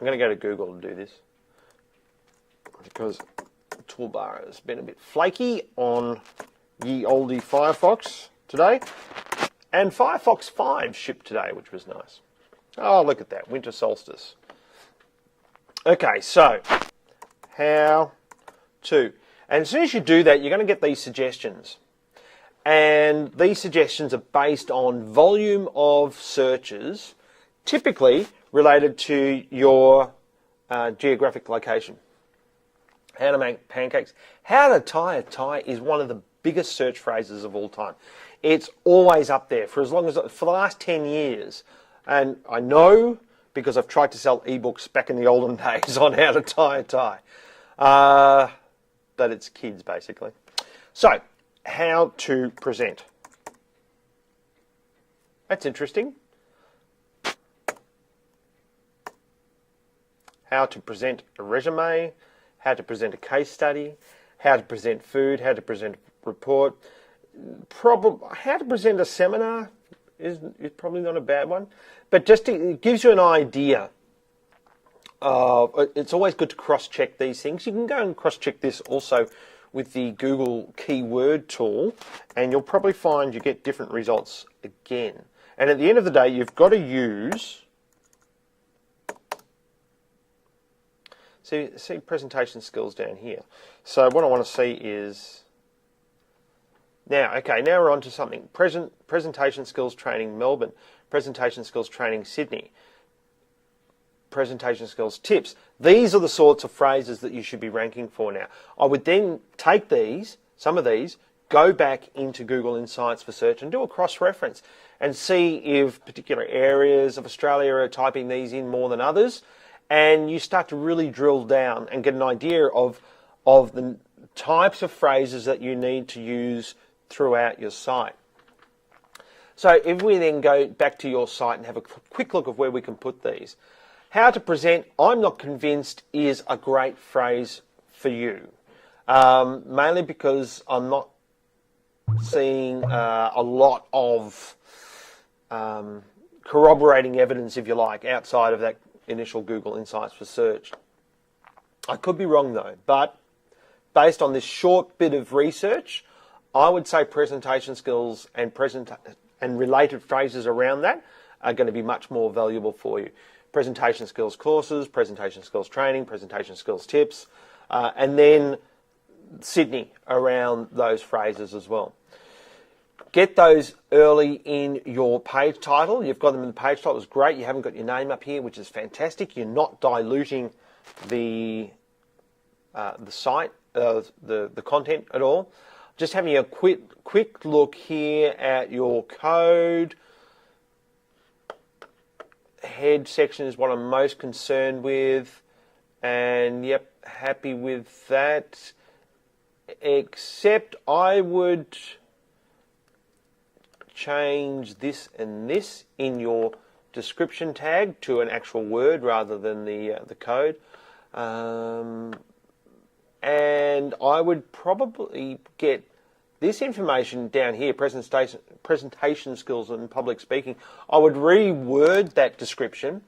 I'm going to go to Google and do this because the toolbar has been a bit flaky on ye olde Firefox today. And Firefox 5 shipped today, which was nice. Oh, look at that, winter solstice. Okay, so how to. And as soon as you do that, you're going to get these suggestions. And these suggestions are based on volume of searches, typically related to your geographic location. How to make pancakes. How to tie a tie is one of the biggest search phrases of all time. It's always up there for the last 10 years. And I know because I've tried to sell ebooks back in the olden days on how to tie a tie. That it's kids, basically. So, how to present. That's interesting. How to present a resume, how to present a case study, how to present food, how to present a report. How to present a seminar is probably not a bad one, but it gives you an idea. It's always good to cross-check these things. You can go and cross-check this also with the Google keyword tool, and you'll probably find you get different results again. And at the end of the day, you've got to use... See presentation skills down here. So what I want to see is... Now we're on to something. Presentation skills training Melbourne. Presentation skills training Sydney. Presentation skills tips. These are the sorts of phrases that you should be ranking for now. I would then take some of these, go back into Google Insights for search and do a cross-reference and see if particular areas of Australia are typing these in more than others, and you start to really drill down and get an idea of the types of phrases that you need to use throughout your site. So if we then go back to your site and have a quick look of where we can put these. How to present, I'm not convinced, is a great phrase for you. Mainly because I'm not seeing a lot of corroborating evidence, if you like, outside of that initial Google Insights for search. I could be wrong though, but based on this short bit of research, I would say presentation skills and related phrases around that are going to be much more valuable for you. Presentation skills courses, presentation skills training, presentation skills tips, and then Sydney around those phrases as well. Get those early in your page title. You've got them in the page title. It's great. You haven't got your name up here, which is fantastic. You're not diluting the site, the content at all. Just having a quick look here at your code. Head section is what I'm most concerned with, and yep, happy with that. Except I would change this and this in your description tag to an actual word rather than the code. And I would probably get this information down here, presentation skills and public speaking. I would reword that description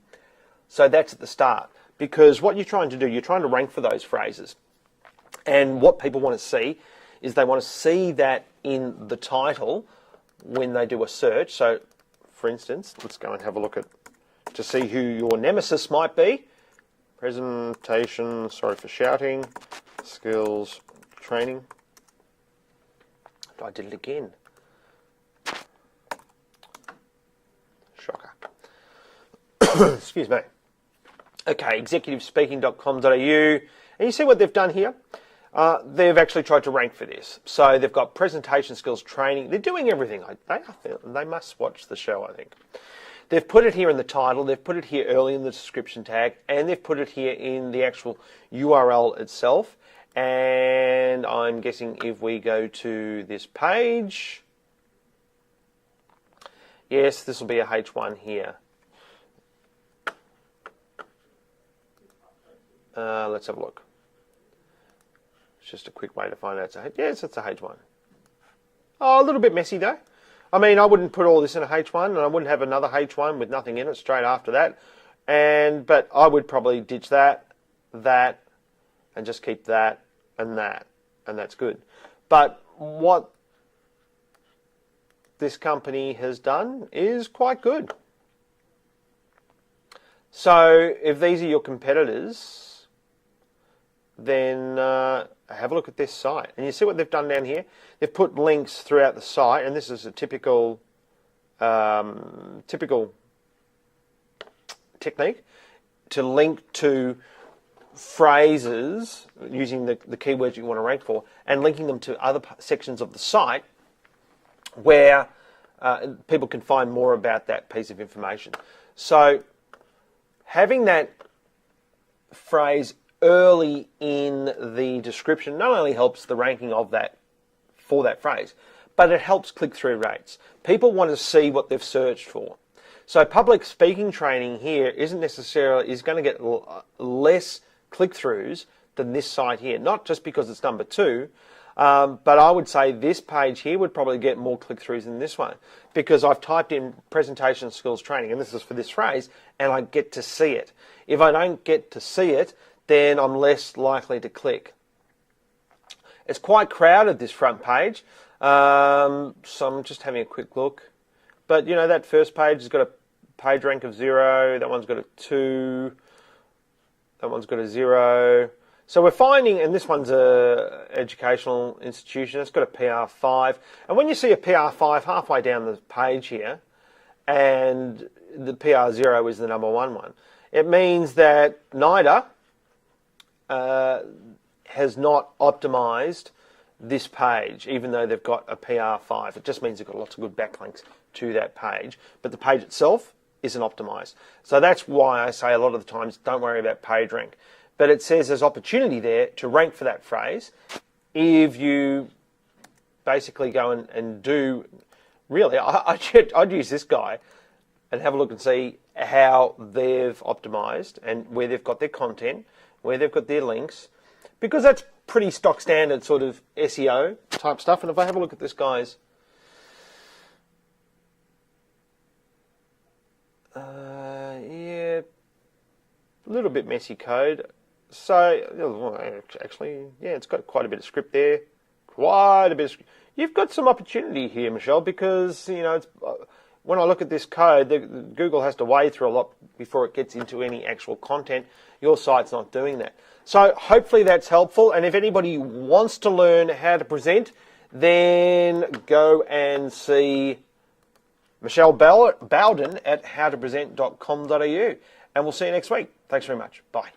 so that's at the start. Because what you're trying to do, you're trying to rank for those phrases. And what people want to see is they want to see that in the title when they do a search. So, for instance, let's go and have a look at to see who your nemesis might be. Presentation, sorry for shouting, skills training. I did it again. Shocker. Excuse me. Okay, executivespeaking.com.au. And you see what they've done here? They've actually tried to rank for this. So they've got presentation skills training. They're doing everything. They must watch the show, I think. They've put it here in the title. They've put it here early in the description tag. And they've put it here in the actual URL itself. And I'm guessing if we go to this page, yes, this will be a H1 here. Let's have a look. It's just a quick way to find out. Yes, it's a H1. Oh, a little bit messy though. I mean, I wouldn't put all this in a H1, and I wouldn't have another H1 with nothing in it straight after that. But I would probably ditch that, and just keep that, and that's good. But what this company has done is quite good. So if these are your competitors, then have a look at this site. And you see what they've done down here? They've put links throughout the site, and this is a typical technique to link to phrases using the keywords you want to rank for, and linking them to other sections of the site where people can find more about that piece of information. So having that phrase early in the description not only helps the ranking of that for that phrase, but it helps click-through rates. People want to see what they've searched for. So public speaking training here is going to get less click-throughs than this site here. Not just because it's number 2, but I would say this page here would probably get more click-throughs than this one, because I've typed in presentation skills training, and this is for this phrase, and I get to see it. If I don't get to see it, then I'm less likely to click. It's quite crowded, this front page, so I'm just having a quick look. But, you know, that first page has got a page rank of 0, that one's got a 2, that one's got a 0. So we're finding, and this one's a educational institution, it's got a PR5. And when you see a PR5 halfway down the page here, and the PR0 is the number 1 one, it means that NIDA has not optimized this page, even though they've got a PR5. It just means they've got lots of good backlinks to that page, but the page itself isn't optimized. So that's why I say a lot of the times, don't worry about page rank. But it says there's opportunity there to rank for that phrase if you basically go and do, really, I'd use this guy and have a look and see how they've optimized and where they've got their content, where they've got their links, because that's pretty stock standard sort of SEO type stuff. And if I have a look at this guy's yeah, a little bit messy code. So, actually, yeah, it's got quite a bit of script there. Quite a bit of script. You've got some opportunity here, Michelle, because, you know, when I look at this code, Google has to wade through a lot before it gets into any actual content. Your site's not doing that. So hopefully that's helpful. And if anybody wants to learn how to present, then go and see Michelle Bowden at howtopresent.com.au. And we'll see you next week. Thanks very much. Bye.